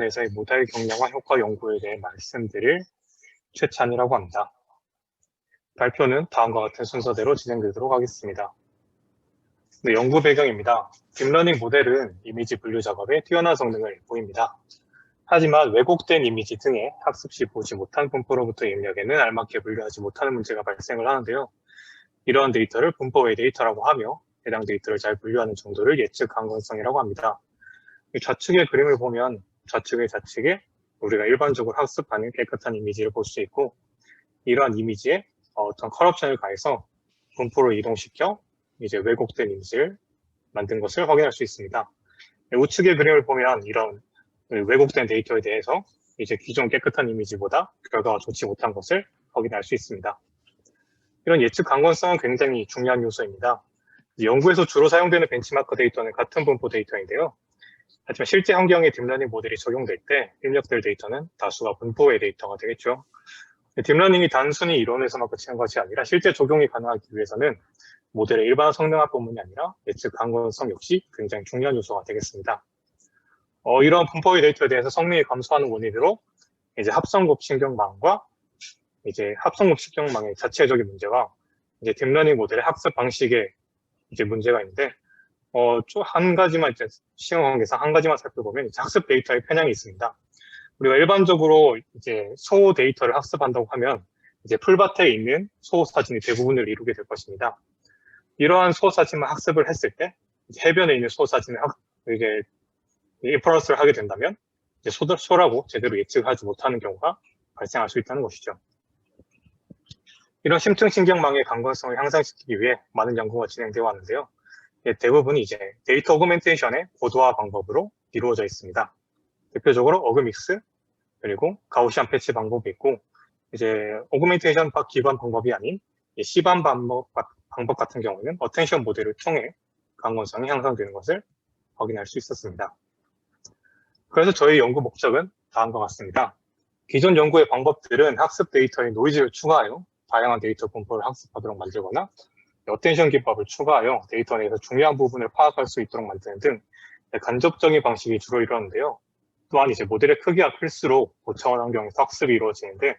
에서의 모달 경량화 효과 연구에 대해 말씀드릴 최찬이라고 합니다. 발표는 다음과 같은 순서대로 진행되도록 하겠습니다. 네, 연구 배경입니다. 딥러닝 모델은 이미지 분류 작업에 뛰어난 성능을 보입니다. 하지만 왜곡된 이미지 등의 학습 시 보지 못한 분포로부터 입력에는 알맞게 분류하지 못하는 문제가 발생을 하는데요. 이러한 데이터를 분포의 데이터라고 하며 해당 데이터를 잘 분류하는 정도를 예측 가능성이라고 합니다. 좌측의 그림을 보면 좌측의 좌측에 우리가 일반적으로 학습하는 깨끗한 이미지를 볼 수 있고, 이러한 이미지에 어떤 커럽션을 가해서 분포를 이동시켜 이제 왜곡된 이미지를 만든 것을 확인할 수 있습니다. 우측의 그림을 보면 이런 왜곡된 데이터에 대해서 이제 기존 깨끗한 이미지보다 결과가 좋지 못한 것을 확인할 수 있습니다. 이런 예측 강건성은 굉장히 중요한 요소입니다. 연구에서 주로 사용되는 벤치마크 데이터는 같은 분포 데이터인데요. 하지만 실제 환경에 딥러닝 모델이 적용될 때 입력될 데이터는 다수가 분포의 데이터가 되겠죠. 딥러닝이 단순히 이론에서만 그치는 것이 아니라 실제 적용이 가능하기 위해서는 모델의 일반 성능화뿐만이 아니라 예측 강건성 역시 굉장히 중요한 요소가 되겠습니다. 이런 분포의 데이터에 대해서 성능이 감소하는 원인으로 이제 합성급 신경망과 이제 합성급 신경망의 자체적인 문제와 이제 딥러닝 모델의 학습 방식에 이제 문제가 있는데, 한 가지만 이제 시험 관계상 한 가지만 살펴보면 이제 학습 데이터의 편향이 있습니다. 우리가 일반적으로 이제 소 데이터를 학습한다고 하면 이제 풀밭에 있는 소 사진이 대부분을 이루게 될 것입니다. 이러한 소 사진만 학습을 했을 때 해변에 있는 소 사진을 이제 인퍼런스를 하게 된다면 이제 소라고 제대로 예측하지 못하는 경우가 발생할 수 있다는 것이죠. 이런 심층신경망의 강건성을 향상시키기 위해 많은 연구가 진행되어 왔는데요. 대부분이 이제 데이터 오그멘테이션의 고도화 방법으로 이루어져 있습니다. 대표적으로 어그믹스, 그리고 가우시안 패치 방법이 있고, 이제 오그멘테이션 기반 방법이 아닌 C반 방법 같은 경우는 어텐션 모델을 통해 강건성이 향상되는 것을 확인할 수 있었습니다. 그래서 저희 연구 목적은 다음과 같습니다. 기존 연구의 방법들은 학습 데이터에 노이즈를 추가하여 다양한 데이터 분포를 학습하도록 만들거나 어텐션 기법을 추가하여 데이터 내에서 중요한 부분을 파악할 수 있도록 만드는 등 간접적인 방식이 주로 이루어지는데요. 또한 이제 모델의 크기가 클수록 고차원 환경에서 학습이 이루어지는데,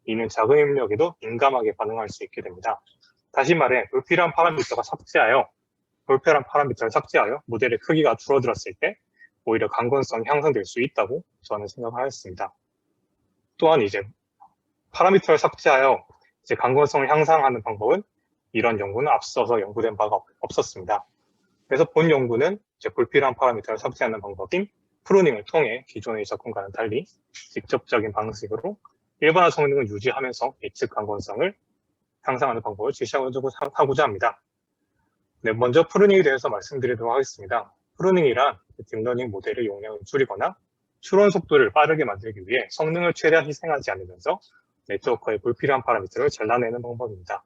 이는 작은 입력에도 민감하게 반응할 수 있게 됩니다. 다시 말해 불필요한 파라미터를 삭제하여 모델의 크기가 줄어들었을 때 오히려 강건성이 향상될 수 있다고 저는 생각하였습니다. 또한 이제 파라미터를 삭제하여 이제 강건성을 향상하는 방법은 이런 연구는 앞서서 연구된 바가 없었습니다. 그래서 본 연구는 이제 불필요한 파라미터를 삭제하는 방법인 프루닝을 통해 기존의 접근과는 달리 직접적인 방식으로 일반화 성능을 유지하면서 예측 강건성을 향상하는 방법을 제시하고자 합니다. 네, 먼저 프루닝에 대해서 말씀드리도록 하겠습니다. 프루닝이란 딥러닝 모델의 용량을 줄이거나 추론 속도를 빠르게 만들기 위해 성능을 최대한 희생하지 않으면서 네트워크의 불필요한 파라미터를 잘라내는 방법입니다.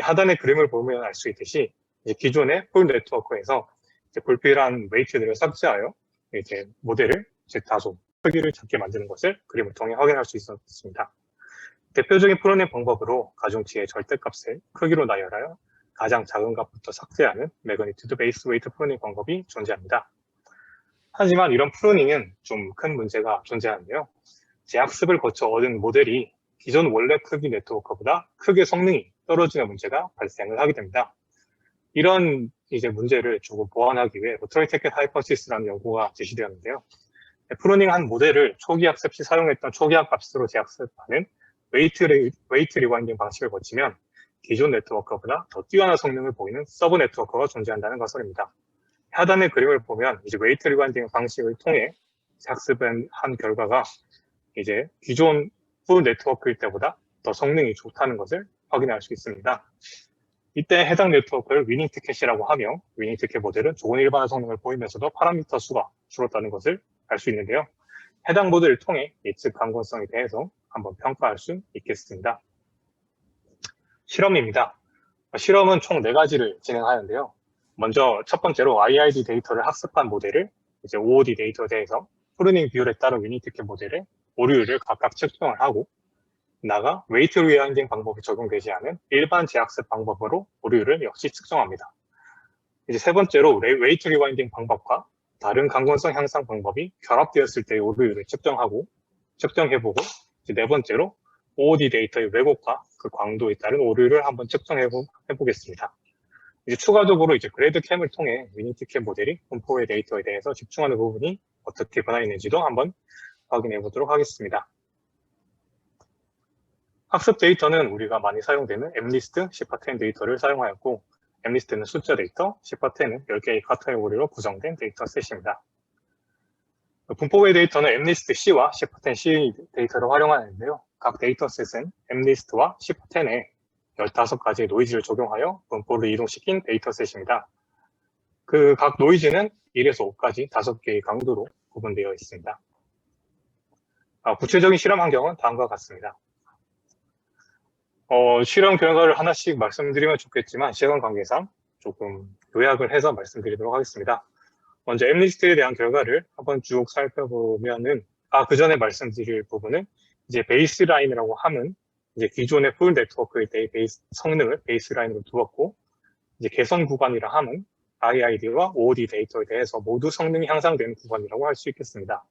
하단의 그림을 보면 알 수 있듯이 기존의 풀 네트워크에서 불필요한 웨이트들을 삭제하여 이제 모델을 다소 크기를 작게 만드는 것을 그림을 통해 확인할 수 있었습니다. 대표적인 프로닝 방법으로 가중치의 절대값을 크기로 나열하여 가장 작은 값부터 삭제하는 매그니튜드 베이스 웨이트 프로닝 방법이 존재합니다. 하지만 이런 프로닝은 좀 큰 문제가 존재하는데요. 재학습을 거쳐 얻은 모델이 기존 원래 크기 네트워크보다 크게 성능이 떨어지는 문제가 발생을 하게 됩니다. 이런 이제 문제를 조금 보완하기 위해 로터리 티켓 하이퍼시스라는 연구가 제시되었는데요. 프로닝 한 모델을 초기 학습 시 사용했던 초기 값으로 재학습하는 웨이트 리와인딩 방식을 거치면 기존 네트워크보다 더 뛰어난 성능을 보이는 서브 네트워크가 존재한다는 것입니다. 하단의 그림을 보면 이제 웨이트 리와인딩 방식을 통해 학습을 한 결과가 이제 기존 풀 네트워크일 때보다 더 성능이 좋다는 것을 확인할 수 있습니다. 이때 해당 네트워크를 위닝 티켓이라고 하며, 위닝 티켓 모델은 좋은 일반화 성능을 보이면서도 파라미터 수가 줄었다는 것을 알 수 있는데요. 해당 모델을 통해 예측 강건성에 대해서 한번 평가할 수 있겠습니다. 실험입니다. 실험은 총 4가지를 진행하는데요. 먼저 첫 번째로 IID 데이터를 학습한 모델을 이제 OOD 데이터에 대해서 프루닝 비율에 따른 위닝 티켓 모델의 오류율을 각각 측정을 하고, 나아가 웨이트 리와인딩 방법이 적용되지 않은 일반 재학습 방법으로 오류율을 역시 측정합니다. 이제 세 번째로 웨이트 리와인딩 방법과 다른 강건성 향상 방법이 결합되었을 때의 오류율을 측정해보고, 이제 네 번째로 OOD 데이터의 왜곡과 그 광도에 따른 오류를 한번 측정해보겠습니다. 이제 추가적으로 이제 그래드캠을 통해 유니티캠 모델이 분포의 데이터에 대해서 집중하는 부분이 어떻게 변화했는지도 한번 확인해 보도록 하겠습니다. 학습 데이터는 우리가 많이 사용되는 MLIST, CPA10 데이터를 사용하였고, MLIST는 숫자 데이터, CPA10은 10개의 카테고리로 구성된 데이터 셋입니다. 분포의 데이터는 MLIST-C와 CPA10C 데이터를 활용하는데요. 각 데이터셋은 MLIST와 CPA10에 15가지의 노이즈를 적용하여 분포를 이동시킨 데이터셋입니다. 그 각 노이즈는 1에서 5까지 5개의 강도로 구분되어 있습니다. 구체적인 실험 환경은 다음과 같습니다. 실험 결과를 하나씩 말씀드리면 좋겠지만 시간 관계상 조금 요약을 해서 말씀드리도록 하겠습니다. 먼저 MLIST에 대한 결과를 한번 쭉 살펴보면은, 그 전에 말씀드릴 부분은 이제 베이스라인이라고 하면 이제 기존의 풀 네트워크의 성능을 베이스라인으로 두었고, 이제 개선 구간이라 하면 IID와 OOD 데이터에 대해서 모두 성능이 향상되는 구간이라고 할 수 있겠습니다.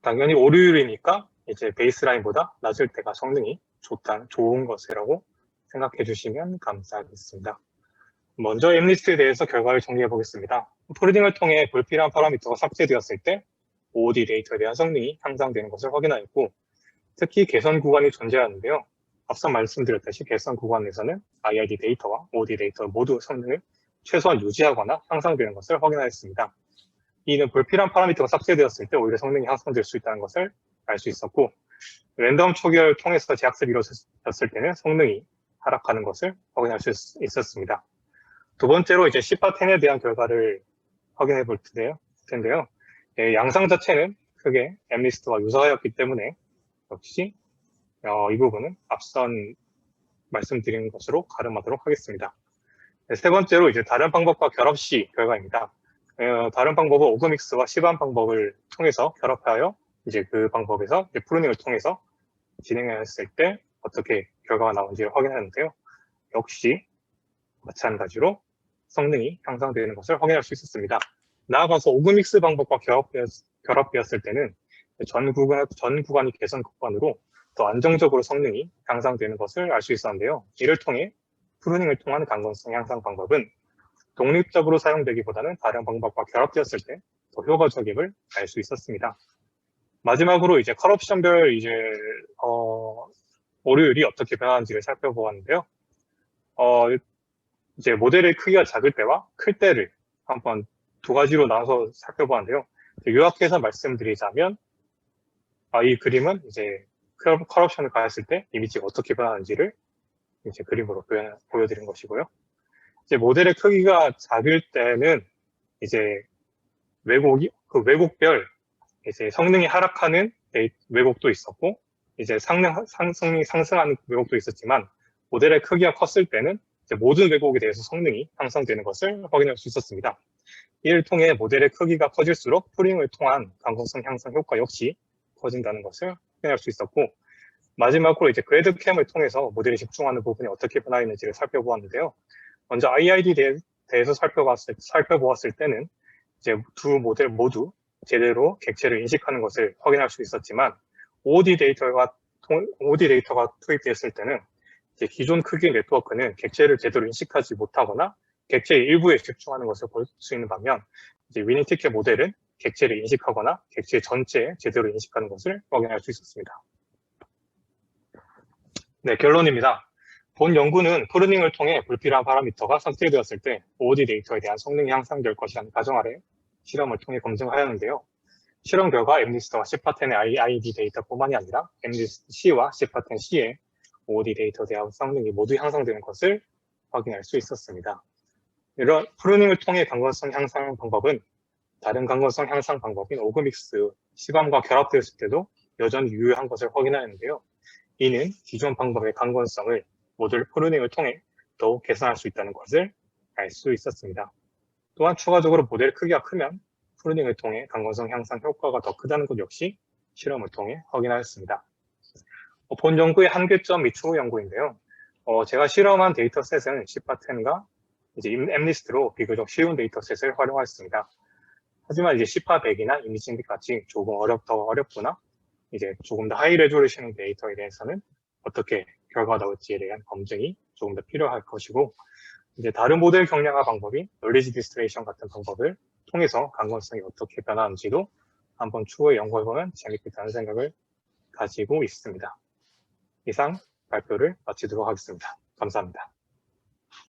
당연히 오류율이니까 이제 베이스라인보다 낮을 때가 성능이 좋은 것이라고 생각해 주시면 감사하겠습니다. 먼저 MLIST에 대해서 결과를 정리해 보겠습니다. 프로딩을 통해 불필요한 파라미터가 삭제되었을 때 OOD 데이터에 대한 성능이 향상되는 것을 확인하였고, 특히 개선 구간이 존재하는데요. 앞서 말씀드렸듯이 개선 구간에서는 IID 데이터와 OOD 데이터 모두 성능을 최소한 유지하거나 향상되는 것을 확인하였습니다. 이는 불필요한 파라미터가 삭제되었을 때 오히려 성능이 향상될 수 있다는 것을 알 수 있었고, 랜덤 초기화를 통해서 재학습이 이루어졌을 때는 성능이 하락하는 것을 확인할 수 있었습니다. 두 번째로 이제 CPA10에 대한 결과를 확인해 볼 텐데요. 양상 자체는 크게 MLIST와 유사하였기 때문에 역시 이 부분은 앞선 말씀드린 것으로 가름하도록 하겠습니다. 세 번째로 이제 다른 방법과 결합 시 결과입니다. 다른 방법은 오그믹스와 시반 방법을 통해서 결합하여 이제 그 방법에서 이제 프루닝을 통해서 진행했을 때 어떻게 결과가 나온지를 확인하는데요. 역시 마찬가지로 성능이 향상되는 것을 확인할 수 있었습니다. 나아가서 오그믹스 방법과 결합되었을 때는 전 구간이 개선 구간으로 더 안정적으로 성능이 향상되는 것을 알 수 있었는데요. 이를 통해 프루닝을 통한 강건성 향상 방법은 독립적으로 사용되기보다는 다른 방법과 결합되었을 때 더 효과적임을 알 수 있었습니다. 마지막으로 이제 컬옵션별 오류율이 어떻게 변하는지를 살펴보았는데요. 이제 모델의 크기가 작을 때와 클 때를 한번 두 가지로 나눠서 살펴보았는데요. 요약해서 말씀드리자면, 이 그림은 이제 컬옵션을 가했을 때 이미지가 어떻게 변하는지를 이제 그림으로 보여드린 것이고요. 이제 모델의 크기가 작을 때는 이제 왜곡별 이제 성능이 하락하는 왜곡도 있었고, 이제 성능이 상승하는 왜곡도 있었지만, 모델의 크기가 컸을 때는 이제 모든 왜곡에 대해서 성능이 향상되는 것을 확인할 수 있었습니다. 이를 통해 모델의 크기가 커질수록 프루닝을 통한 강건성 향상 효과 역시 커진다는 것을 확인할 수 있었고, 마지막으로 이제 그래드캠을 통해서 모델이 집중하는 부분이 어떻게 변화했는지를 살펴보았는데요. 먼저 IID에 대해서 살펴보았을 때는 이제 두 모델 모두 제대로 객체를 인식하는 것을 확인할 수 있었지만, OOD 데이터가 투입됐을 때는 이제 기존 크기의 네트워크는 객체를 제대로 인식하지 못하거나 객체의 일부에 집중하는 것을 볼 수 있는 반면, 이제 위니티켓 모델은 객체를 인식하거나 객체 전체에 제대로 인식하는 것을 확인할 수 있었습니다. 네, 결론입니다. 본 연구는 프루닝을 통해 불필요한 파라미터가 삭제되었을 때 OOD 데이터에 대한 성능이 향상될 것이라는 가정 아래 실험을 통해 검증하였는데요. 실험 결과 MLIST와 CPA10의 IID 데이터뿐만이 아니라 MLIST-C와 CPA10C의 OOD 데이터에 대한 성능이 모두 향상되는 것을 확인할 수 있었습니다. 이런 프루닝을 통해 강건성 향상 방법은 다른 강건성 향상 방법인 오그믹스, 시밤과 결합되었을 때도 여전히 유효한 것을 확인하였는데요. 이는 기존 방법의 강건성을 모듈 프루닝을 통해 더욱 개선할 수 있다는 것을 알 수 있었습니다. 또한 추가적으로 모델 크기가 크면 프루닝을 통해 강건성 향상 효과가 더 크다는 것 역시 실험을 통해 확인하였습니다. 본 연구의 한계점 및 추후 연구인데요. 제가 실험한 데이터셋은 CPA10과 이제 M리스트로 비교적 쉬운 데이터셋을 활용하였습니다. 하지만 이제 C-파 100이나 이미징 같이 조금 더 어렵거나 이제 조금 더 하이 레졸루션 데이터에 대해서는 어떻게 결과가 나올지에 대한 검증이 조금 더 필요할 것이고, 이제 다른 모델 경량화 방법인 널리지 디스틸레이션 같은 방법을 통해서 강건성이 어떻게 변하는지도 한번 추후에 연구해보면 재밌겠다는 생각을 가지고 있습니다. 이상 발표를 마치도록 하겠습니다. 감사합니다.